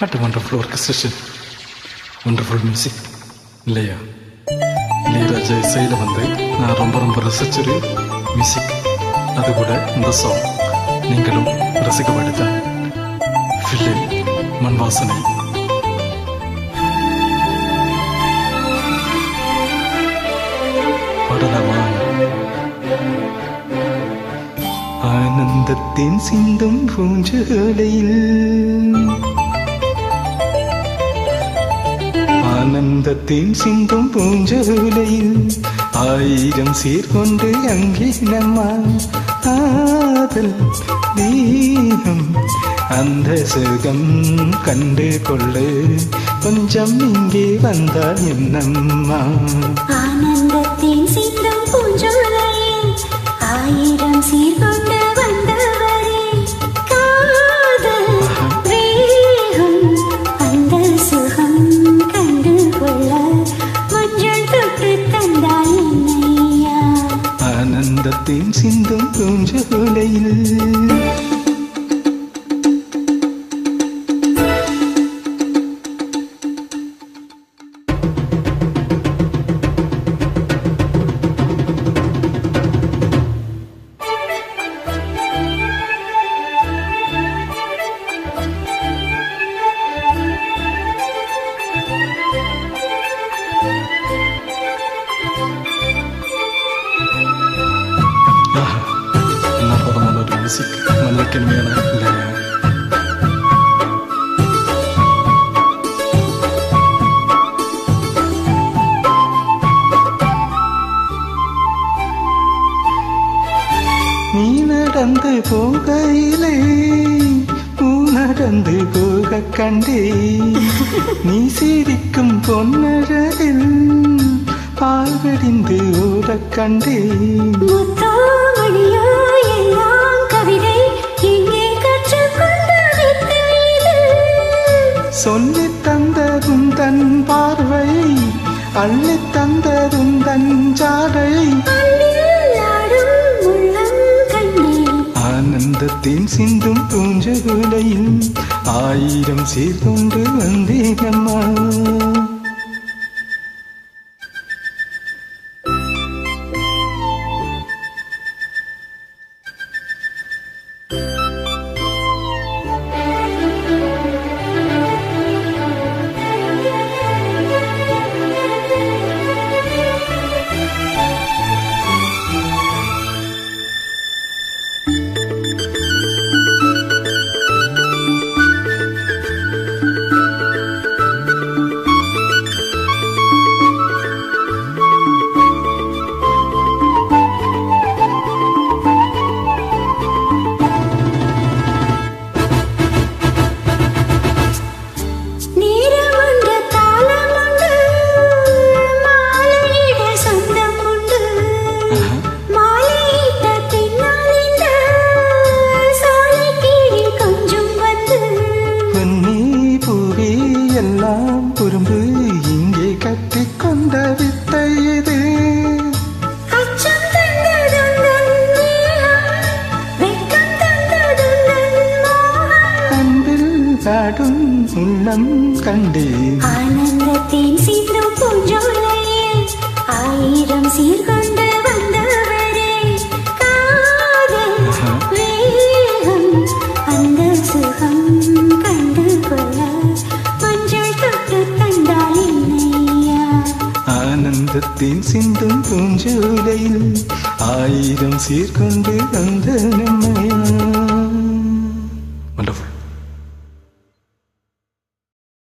What wonderful orchestration, wonderful music இல்லையா? இளையராஜா இசையில் வந்து நான் ரொம்ப ரசிச்சொரு மியூசிக், அது கூட இந்த சாங் நீங்களும் ரசிக்க வேண்டியதான். ஃபில்லில் மண் வாசனை. பாடலாமா? ஆனந்தத்தின் சிந்தும் பூஞ்சோலையில், ஆனந்தத்தின் சிந்தும் பூஞ்சோலையில் ஆயிரம் சீர்கொண்டு அங்கே நம்மா ஆதல் தீனம் அந்த சுகம் கண்டு கொள்ளு கொஞ்சம் இங்கே வந்தால் என்னம்மா. ஆனந்தத்தின் சிந்தும் பூஞ்சோலையில் ஆயிரம் சீர்கொண்டு வந்தவரே காதல் வேகம் அந்த சுகம் கண்டு கொள்ள மஞ்சள் தொட்டு தந்தால் என்னையா. ஆனந்தத்தின் சிந்தும் பூஞ்சோலையில். மியூசிக் மல்லக்கன்மையான இல்லையா? நீ நடந்து போகையிலே நடந்து போக கண்டே, நீ சிரிக்கும் பொன்னழகில் பால்வடிந்து ஓட கண்டே. சொல்லி தந்ததும் தன் பார்வை, அள்ளி தந்ததும் தன் ஜாடை, ஆனந்தத்தின் சிந்தும் பூஞ்சோலையில் ஆயிரம் சீர்கொண்டு வந்தேனம்மா. எல்லாம் குறும்பு இங்கே கட்டிக்கொண்ட வித்தை இது, அன்பில் காடும் உள்ளம் கண்டே. ஆனந்தத்தின் சிந்தும் பூஞ்சோலையில் ஆயிரம் சீர்கொண்டு வந்தவரே காதல் வேகம் அந்த சுகம் கண்டு கொள்ள மஞ்சள் தொட்டு தந்தால் என்னையா. ஆனந்தத்தின் சிந்தும் பூஞ்சோலையில் ஆயிரம் சீர்கொண்டு வந்த நம்மையா.